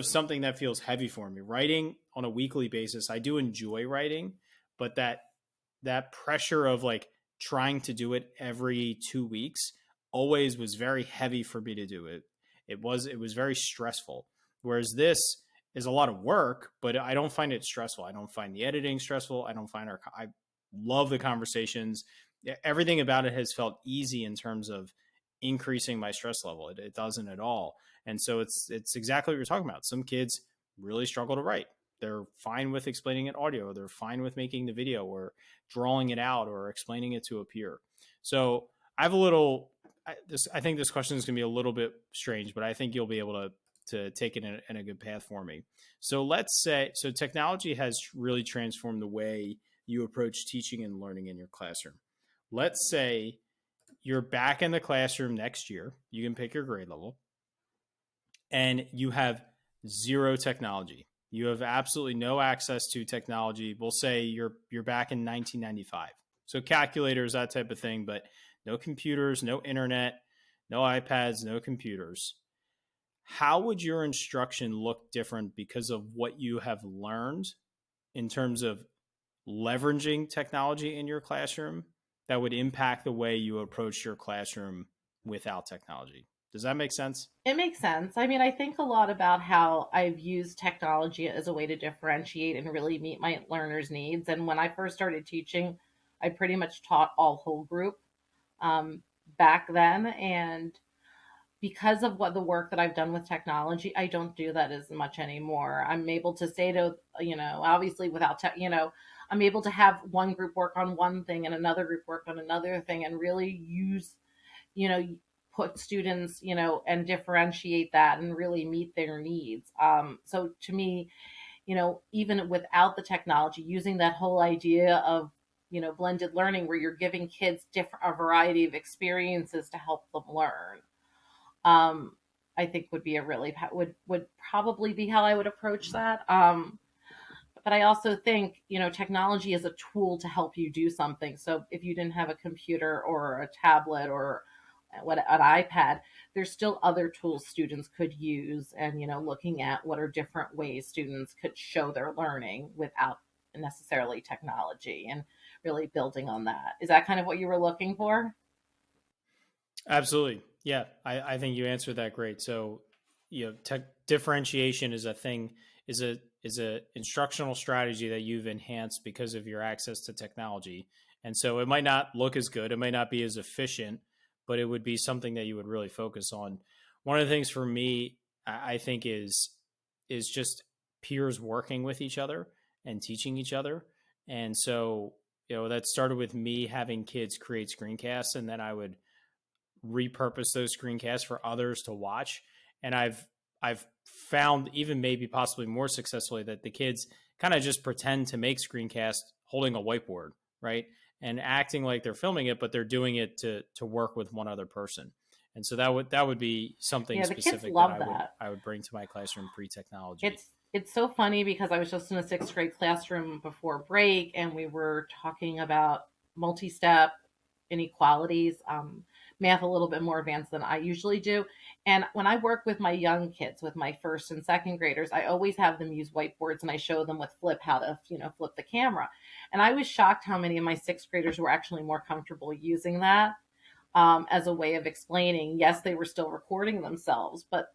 something that feels heavy for me. Writing on a weekly basis, I do enjoy writing, but that pressure of like trying to do it every 2 weeks always was very heavy for me to do it. It was very stressful. Whereas this is a lot of work, but I don't find it stressful. I don't find the editing stressful. I love the conversations. Everything about it has felt easy in terms of increasing my stress level. It doesn't at all. And so it's exactly what you're talking about. Some kids really struggle to write. They're fine with explaining it audio. They're fine with making the video or drawing it out or explaining it to a peer. So I have a little, I think this question is going to be a little bit strange, but I think you'll be able to take it in a good path for me. So let's say, so technology has really transformed the way you approach teaching and learning in your classroom. Let's say you're back in the classroom next year. You can pick your grade level and you have zero technology. You have absolutely no access to technology. We'll say you're back in 1995. So calculators, that type of thing, but no computers, no internet, no iPads, no computers. How would your instruction look different because of what you have learned in terms of leveraging technology in your classroom that would impact the way you approach your classroom without technology? Does that make sense? It makes sense. I mean, I think a lot about how I've used technology as a way to differentiate and really meet my learners' needs. And when I first started teaching, I pretty much taught all whole group back then. And because of what the work that I've done with technology, I don't do that as much anymore. I'm able to say to, obviously without tech, I'm able to have one group work on one thing and another group work on another thing and really use, put students, and differentiate that and really meet their needs. So to me, even without the technology, using that whole idea of, blended learning where you're giving kids a variety of experiences to help them learn, I think would be would probably be how I would approach that. But I also think, technology is a tool to help you do something. So if you didn't have a computer or a tablet or an iPad, there's still other tools students could use, and looking at what are different ways students could show their learning without necessarily technology, and really building on that. Is that kind of what you were looking for? Absolutely. Yeah, I think you answered that great. So, differentiation is a thing, is a instructional strategy that you've enhanced because of your access to technology. And so it might not look as good, it might not be as efficient, but it would be something that you would really focus on. One of the things for me, I think is just peers working with each other and teaching each other. And so, that started with me having kids create screencasts, and then I would repurpose those screencasts for others to watch. And I've found, even maybe possibly more successfully, that the kids kind of just pretend to make screencasts holding a whiteboard, right? And acting like they're filming it, but they're doing it to work with one other person. And so that would be something specific that I would bring to my classroom pre-technology. It's so funny because I was just in a 6th grade classroom before break, and we were talking about multi-step inequalities, math a little bit more advanced than I usually do. And when I work with my young kids, with my 1st and 2nd graders, I always have them use whiteboards, and I show them with Flip how to, flip the camera. And I was shocked how many of my 6th graders were actually more comfortable using that as a way of explaining. Yes, they were still recording themselves, but,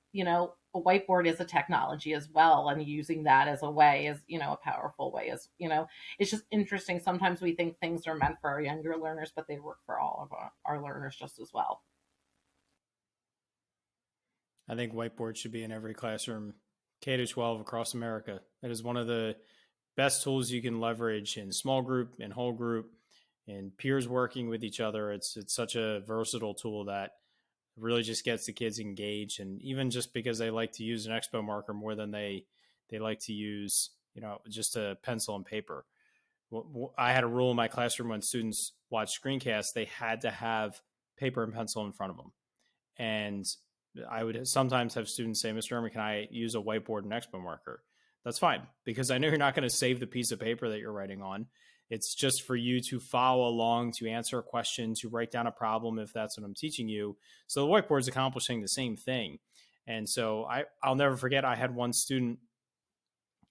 a whiteboard is a technology as well. And using that as a way is, a powerful way is, it's just interesting. Sometimes we think things are meant for our younger learners, but they work for all of our learners just as well. I think whiteboards should be in every classroom, K-12 across America. It is one of the best tools you can leverage in small group, in whole group, and peers working with each other. It's such a versatile tool that really just gets the kids engaged. And even just because they like to use an expo marker more than they like to use, just a pencil and paper. I had a rule in my classroom when students watched screencasts, they had to have paper and pencil in front of them. And I would sometimes have students say, Mr. Ehrman, can I use a whiteboard and expo marker? That's fine, because I know you're not going to save the piece of paper that you're writing on. It's just for you to follow along, to answer a question, to write down a problem if that's what I'm teaching you. So the whiteboard is accomplishing the same thing. And so I'll never forget, I had one student,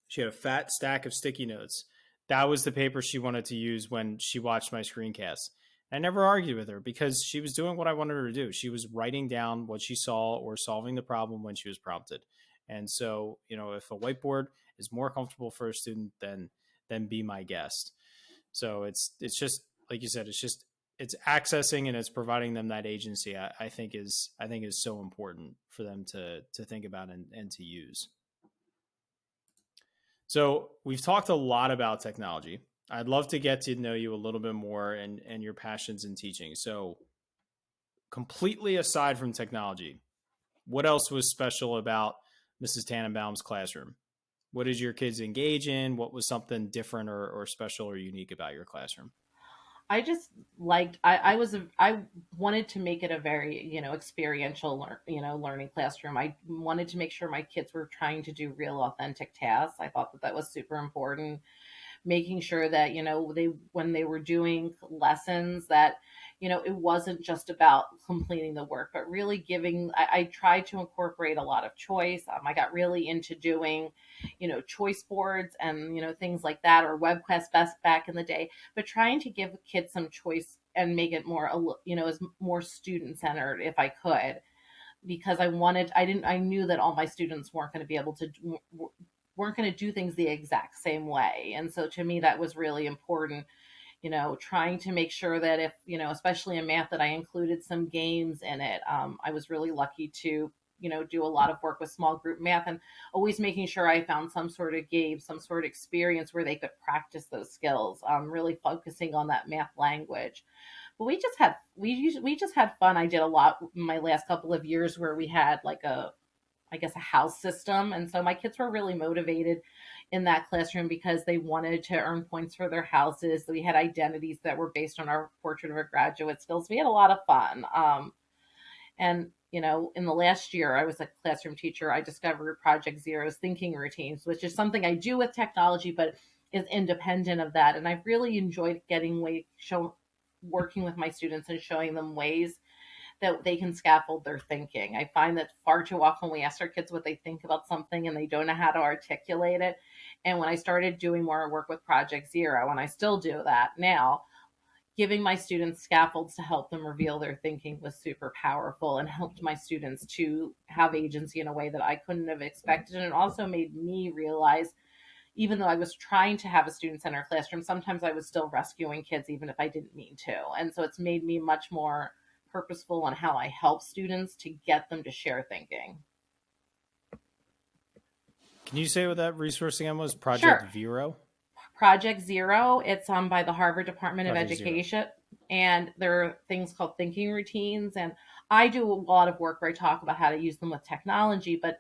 she had a fat stack of sticky notes. That was the paper she wanted to use when she watched my screencast. I never argued with her because she was doing what I wanted her to do. She was writing down what she saw or solving the problem when she was prompted. And so, if a whiteboard is more comfortable for a student, then be my guest. So it's just like you said, it's accessing and it's providing them that agency. I think is so important for them to think about and to use. So we've talked a lot about technology. I'd love to get to know you a little bit more and your passions in teaching. So completely aside from technology, what else was special about Mrs. Tannenbaum's classroom? What did your kids engage in? What was something different or special or unique about your classroom? I just liked, I wanted to make it a very, experiential, learning classroom. I wanted to make sure my kids were trying to do real authentic tasks. I thought that that was super important, making sure that when they were doing lessons that it wasn't just about completing the work but really giving. I tried to incorporate a lot of choice. I got really into doing choice boards and things like that, or web quests best back in the day, but trying to give kids some choice and make it more as more student centered if I could, because I knew that all my students weren't going to be able to weren't going to do things the exact same way. And so to me, that was really important, trying to make sure that if, especially in math, that I included some games in it. I was really lucky to, do a lot of work with small group math, and always making sure I found some sort of game, some sort of experience where they could practice those skills, really focusing on that math language. But we just had fun. I did a lot in my last couple of years where we had like a house system. And so my kids were really motivated in that classroom because they wanted to earn points for their houses. We had identities that were based on our portrait of a graduate skills. We had a lot of fun. And, in the last year, I was a classroom teacher. I discovered Project Zero's thinking routines, which is something I do with technology, but is independent of that. And I've really enjoyed working with my students and showing them ways that they can scaffold their thinking. I find that far too often we ask our kids what they think about something and they don't know how to articulate it. And when I started doing more work with Project Zero, and I still do that now, giving my students scaffolds to help them reveal their thinking was super powerful and helped my students to have agency in a way that I couldn't have expected. And it also made me realize, even though I was trying to have a student-centered classroom, sometimes I was still rescuing kids even if I didn't mean to. And so it's made me much more purposeful on how I help students to get them to share thinking. Can you say what that resource again was? Project Sure. Vero? Project Zero. It's by the Harvard Department Project of Education. Zero. And there are things called thinking routines. And I do a lot of work where I talk about how to use them with technology, but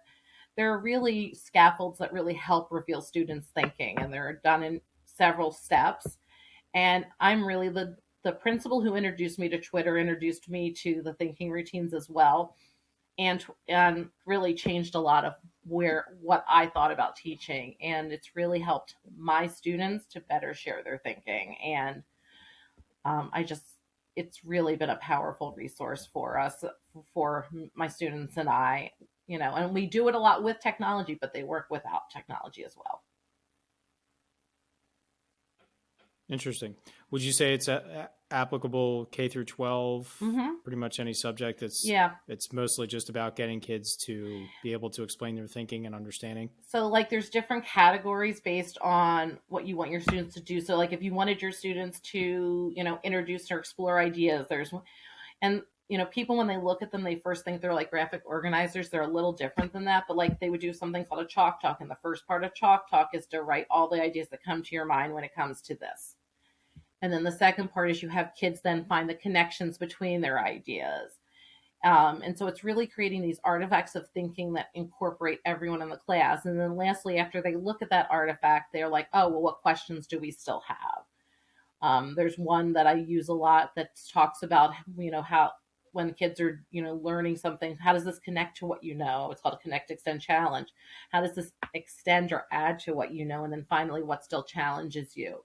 there are really scaffolds that really help reveal students' thinking. And they're done in several steps. And I'm really the principal who introduced me to Twitter, introduced me to the thinking routines as well, and really changed a lot of what I thought about teaching. And it's really helped my students to better share their thinking. And it's really been a powerful resource for us, for my students and I, and we do it a lot with technology, but they work without technology as well. Interesting. Would you say it's applicable K through 12? Mm-hmm. Pretty much any subject. It's mostly just about getting kids to be able to explain their thinking and understanding. So there's different categories based on what you want your students to do. So if you wanted your students to, introduce or explore ideas, people, when they look at them, they first think they're like graphic organizers. They're a little different than that, but they would do something called a chalk talk. And the first part of chalk talk is to write all the ideas that come to your mind when it comes to this. And then the second part is you have kids then find the connections between their ideas. And so it's really creating these artifacts of thinking that incorporate everyone in the class. And then lastly, after they look at that artifact, they're like, oh, well, what questions do we still have? There's one that I use a lot that talks about, how when kids are, learning something, how does this connect to what you know? It's called a connect, extend, challenge. How does this extend or add to what you know? And then finally, what still challenges you?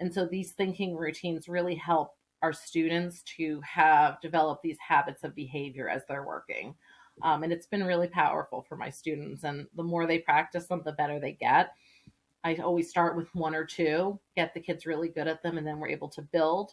And so these thinking routines really help our students to develop these habits of behavior as they're working. And it's been really powerful for my students. And the more they practice them, the better they get. I always start with one or two, get the kids really good at them, and then we're able to build.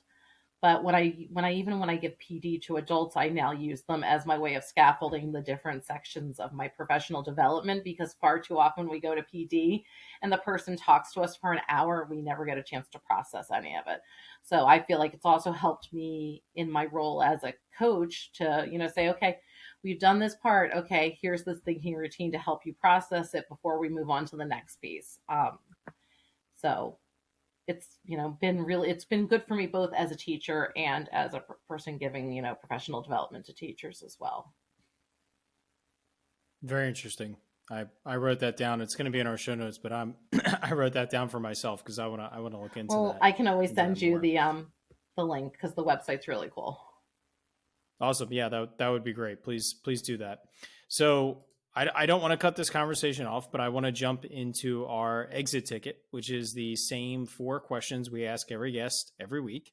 But when I give PD to adults, I now use them as my way of scaffolding the different sections of my professional development, because far too often we go to PD and the person talks to us for an hour, we never get a chance to process any of it. So I feel like it's also helped me in my role as a coach to, say, okay, we've done this part. Okay, here's this thinking routine to help you process it before we move on to the next piece. So it's it's been good for me both as a teacher and as a person giving professional development to teachers as well. Very interesting. I wrote that down. It's going to be in our show notes, but I wrote that down for myself because I want to look into that. I can always send you the link because the website's really cool. Awesome. Yeah, that would be great. Please do that. So I don't want to cut this conversation off, but I want to jump into our exit ticket, which is the same 4 questions we ask every guest every week.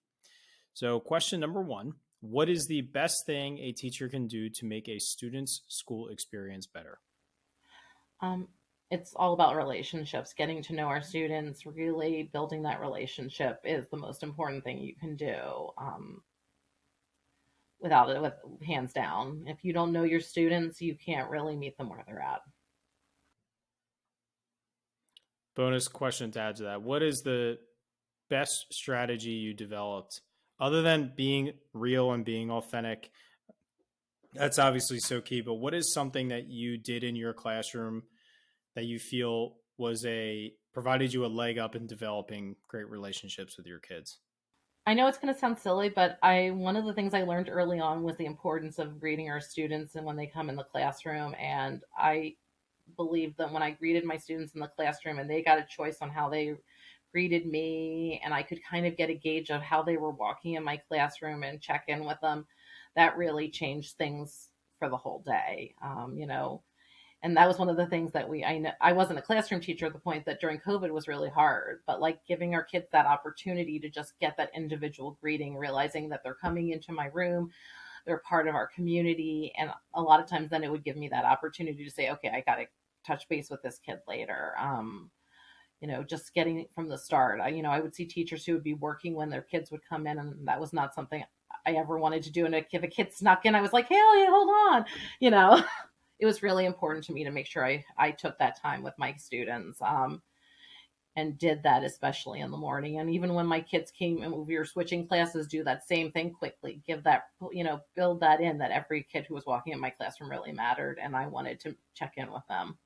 So question number 1, what is the best thing a teacher can do to make a student's school experience better? It's all about relationships. Getting to know our students, really building that relationship is the most important thing you can do. Without it, hands down. If you don't know your students, you can't really meet them where they're at. Bonus question to add to that. What is the best strategy you developed other than being real and being authentic? That's obviously so key, but what is something that you did in your classroom that you feel provided you a leg up in developing great relationships with your kids? I know it's going to sound silly, but one of the things I learned early on was the importance of greeting our students and when they come in the classroom. And I believe that when I greeted my students in the classroom and they got a choice on how they greeted me, and I could kind of get a gauge of how they were walking in my classroom and check in with them, that really changed things for the whole day. And that was one of the things that I wasn't a classroom teacher at the point that during COVID was really hard, but like giving our kids that opportunity to just get that individual greeting, realizing that they're coming into my room, they're part of our community. And a lot of times then it would give me that opportunity to say, okay, I got to touch base with this kid later. Just getting it from the start. I would see teachers who would be working when their kids would come in, and that was not something I ever wanted to do. And if a kid snuck in, I was like, hey, hold on, It was really important to me to make sure I took that time with my students and did that, especially in the morning. And even when my kids came and we were switching classes, do that same thing quickly. Give that, build that in, that every kid who was walking in my classroom really mattered. And I wanted to check in with them.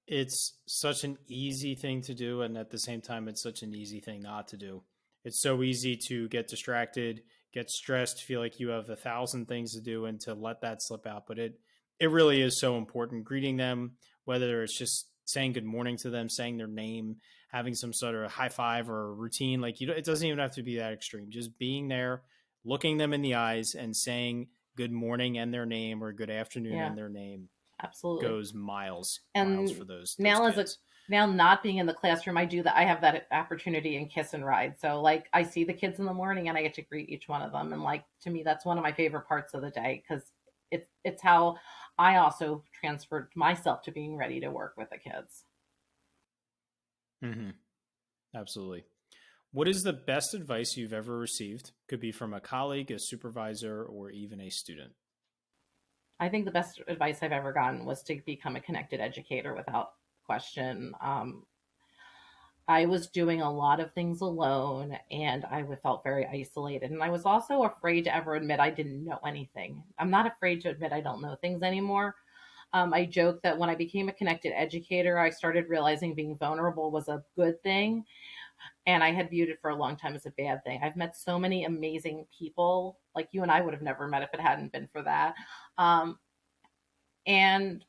It's such an easy thing to do. And at the same time, it's such an easy thing not to do. It's so easy to get distracted, get stressed, feel like you have 1,000 things to do and to let that slip out. But it really is so important. Greeting them, whether it's just saying good morning to them, saying their name, having some sort of high five or a routine. Like it doesn't even have to be that extreme. Just being there, looking them in the eyes and saying good morning and their name or good afternoon and their name. Absolutely. Goes miles for those now kids. Now not being in the classroom, I do that. I have that opportunity in Kiss and Ride. So like I see the kids in the morning and I get to greet each one of them. And like, to me, that's one of my favorite parts of the day, because it's how I also transferred myself to being ready to work with the kids. Mm-hmm. Absolutely. What is the best advice you've ever received? Could be from a colleague, a supervisor, or even a student. I think the best advice I've ever gotten was to become a connected educator without question. I was doing a lot of things alone and I felt very isolated. And I was also afraid to ever admit I didn't know anything. I'm not afraid to admit I don't know things anymore. I joke that when I became a connected educator, I started realizing being vulnerable was a good thing. And I had viewed it for a long time as a bad thing. I've met so many amazing people, like you and I would have never met if it hadn't been for that. And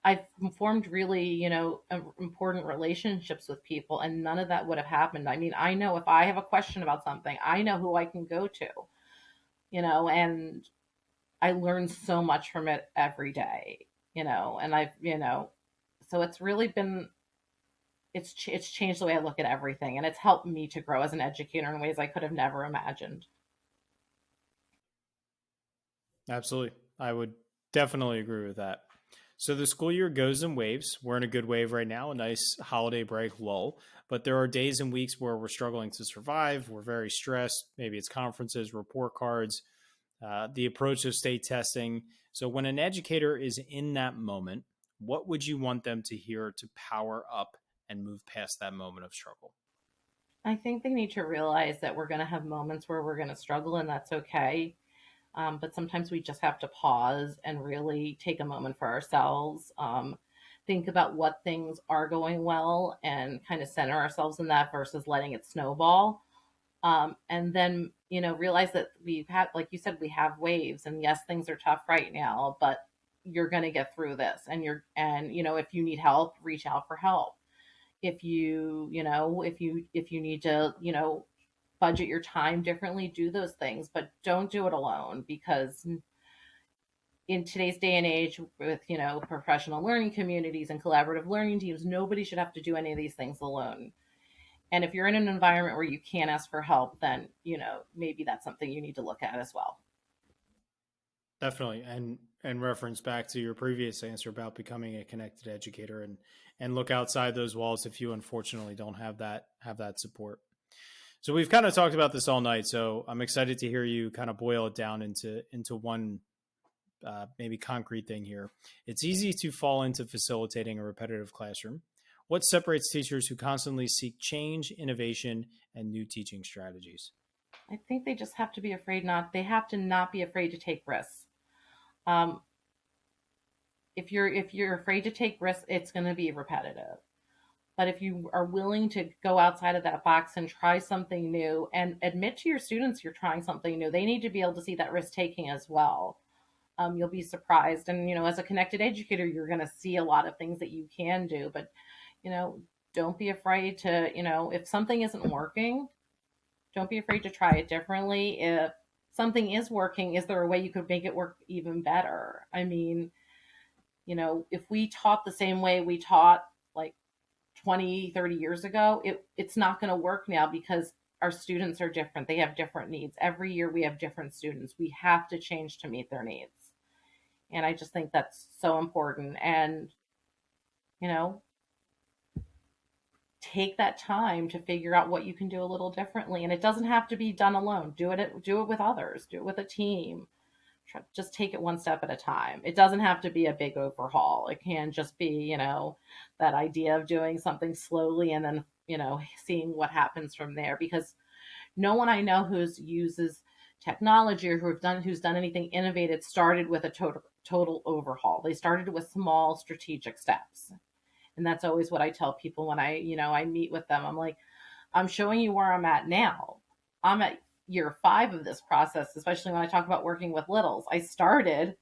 I've formed really, important relationships with people, and none of that would have happened. I mean, I know if I have a question about something, I know who I can go to, and I learn so much from it every day, and so it's really been, it's changed the way I look at everything, and it's helped me to grow as an educator in ways I could have never imagined. Absolutely. I would definitely agree with that. So the school year goes in waves. We're in a good wave right now, a nice holiday break lull. But there are days and weeks where we're struggling to survive. We're very stressed. Maybe it's conferences, report cards, the approach of state testing. So when an educator is in that moment, what would you want them to hear to power up and move past that moment of struggle? I think they need to realize that we're going to have moments where we're going to struggle, and that's okay. But sometimes we just have to pause and really take a moment for ourselves. Think about what things are going well and kind of center ourselves in that versus letting it snowball. And then, realize that we've had, like you said, we have waves, and yes, things are tough right now, but you're going to get through this. If you need help, reach out for help. If you need to, budget your time differently, do those things, but don't do it alone, because in today's day and age with, professional learning communities and collaborative learning teams, nobody should have to do any of these things alone. And if you're in an environment where you can't ask for help, then, maybe that's something you need to look at as well. Definitely. And reference back to your previous answer about becoming a connected educator and look outside those walls if you unfortunately don't have that support. So we've kind of talked about this all night. So I'm excited to hear you kind of boil it down into one maybe concrete thing here. It's easy to fall into facilitating a repetitive classroom. What separates teachers who constantly seek change, innovation, and new teaching strategies? I think they just have to be they have to not be afraid to take risks. If you're afraid to take risks, it's going to be repetitive. But if you are willing to go outside of that box and try something new and admit to your students you're trying something new, they need to be able to see that risk taking as well. You'll be surprised. And, as a connected educator, you're going to see a lot of things that you can do. But, don't be afraid to, if something isn't working, don't be afraid to try it differently. If something is working, is there a way you could make it work even better? I mean, if we taught the same way we taught like 20, 30 years ago, it's not going to work now because our students are different. They have different needs. Every year we have different students. We have to change to meet their needs. And I just think that's so important. And, take that time to figure out what you can do a little differently. And it doesn't have to be done alone. Do it with others. Do it with a team. Just take it one step at a time. It doesn't have to be a big overhaul. It can just be, that idea of doing something slowly and then, seeing what happens from there. Because no one I know who uses technology or who's done anything innovative started with a total overhaul. They started with small strategic steps. And that's always what I tell people when I meet with them. I'm like, I'm showing you where I'm at now. I'm at year 5 of this process, especially when I talk about working with littles. I started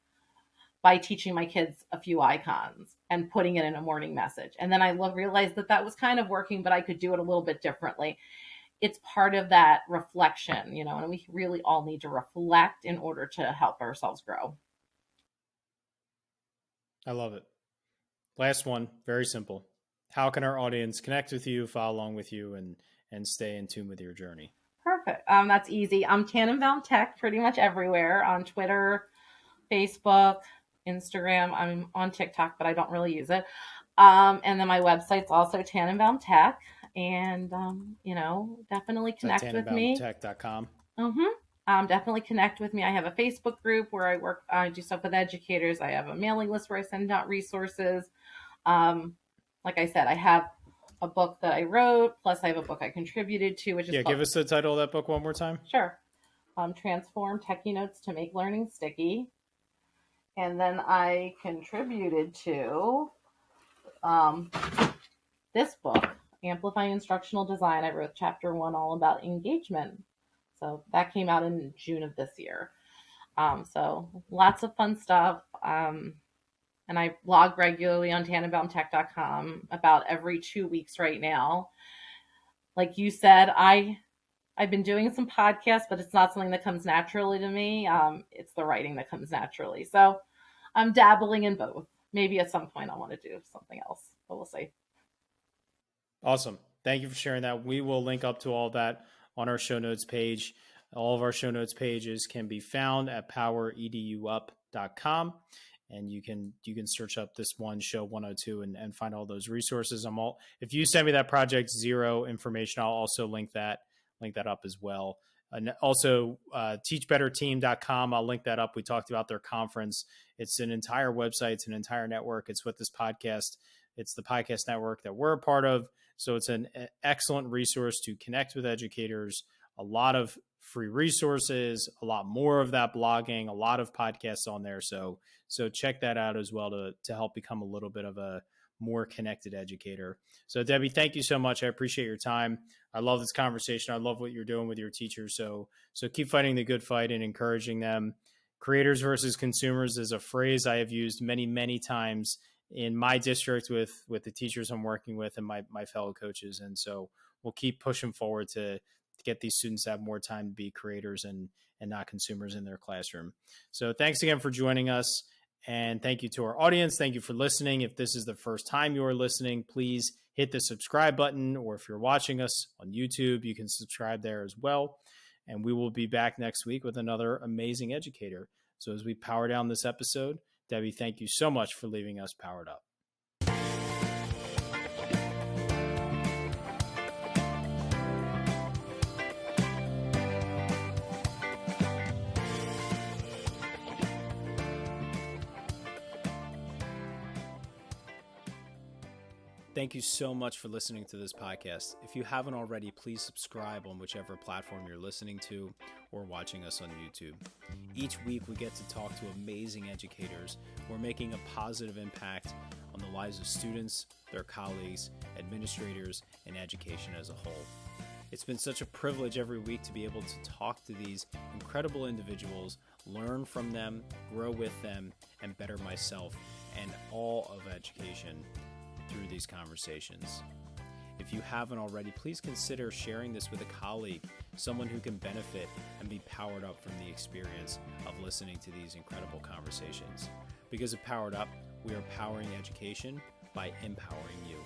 by teaching my kids a few icons and putting it in a morning message. And then I realized that was kind of working, but I could do it a little bit differently. It's part of that reflection, and we really all need to reflect in order to help ourselves grow. I love it. Last one, very simple. How can our audience connect with you, follow along with you, and stay in tune with your journey? Perfect. That's easy. I'm Tannenbaum Tech pretty much everywhere, on Twitter, Facebook, Instagram. I'm on TikTok, but I don't really use it. And then my website's also Tannenbaum Tech. And, definitely connect with me. TannenbaumTech.com. Definitely connect with me. I have a Facebook group where I do stuff with educators. I have a mailing list where I send out resources. Like I said, I have a book that I wrote, plus I have a book I contributed to, which is give us the title of that book one more time. Sure. Transform Techie Notes to Make Learning Sticky. And then I contributed to this book, Amplifying Instructional Design. I wrote chapter 1 all about engagement. So that came out in June of this year. So lots of fun stuff. And I blog regularly on TannenbaumTech.com about every 2 weeks right now. Like you said, I've been doing some podcasts, but it's not something that comes naturally to me. It's the writing that comes naturally. So I'm dabbling in both. Maybe at some point I want to do something else, but we'll see. Awesome. Thank you for sharing that. We will link up to all that on our show notes page. All of our show notes pages can be found at powereduup.com. and you can search up this one show 102 and find all those resources. If you send me that project zero information, I'll also link that up as well. And also teachbetterteam.com. I'll link that up. We talked about their conference. It's an entire website. It's an entire network. It's what this podcast, it's the podcast network that we're a part of. So it's an excellent resource to connect with educators, a lot of free resources, a lot more of that blogging, a lot of podcasts on there. So check that out as well to help become a little bit of a more connected educator. So Debbie, thank you so much. I appreciate your time. I love this conversation. I love what you're doing with your teachers. So keep fighting the good fight and encouraging them. Creators versus consumers is a phrase I have used many, many times in my district with the teachers I'm working with and my fellow coaches. And so we'll keep pushing forward to get these students to have more time to be creators and not consumers in their classroom. So thanks again for joining us. And thank you to our audience. Thank you for listening. If this is the first time you are listening, please hit the subscribe button. Or if you're watching us on YouTube, you can subscribe there as well. And we will be back next week with another amazing educator. So as we power down this episode, Debbie, thank you so much for leaving us powered up. Thank you so much for listening to this podcast. If you haven't already, please subscribe on whichever platform you're listening to or watching us on YouTube. Each week, we get to talk to amazing educators who are making a positive impact on the lives of students, their colleagues, administrators, and education as a whole. It's been such a privilege every week to be able to talk to these incredible individuals, learn from them, grow with them, and better myself and all of education through these conversations. If you haven't already, please consider sharing this with a colleague, someone who can benefit and be powered up from the experience of listening to these incredible conversations. Because of Powered Up, we are powering education by empowering you.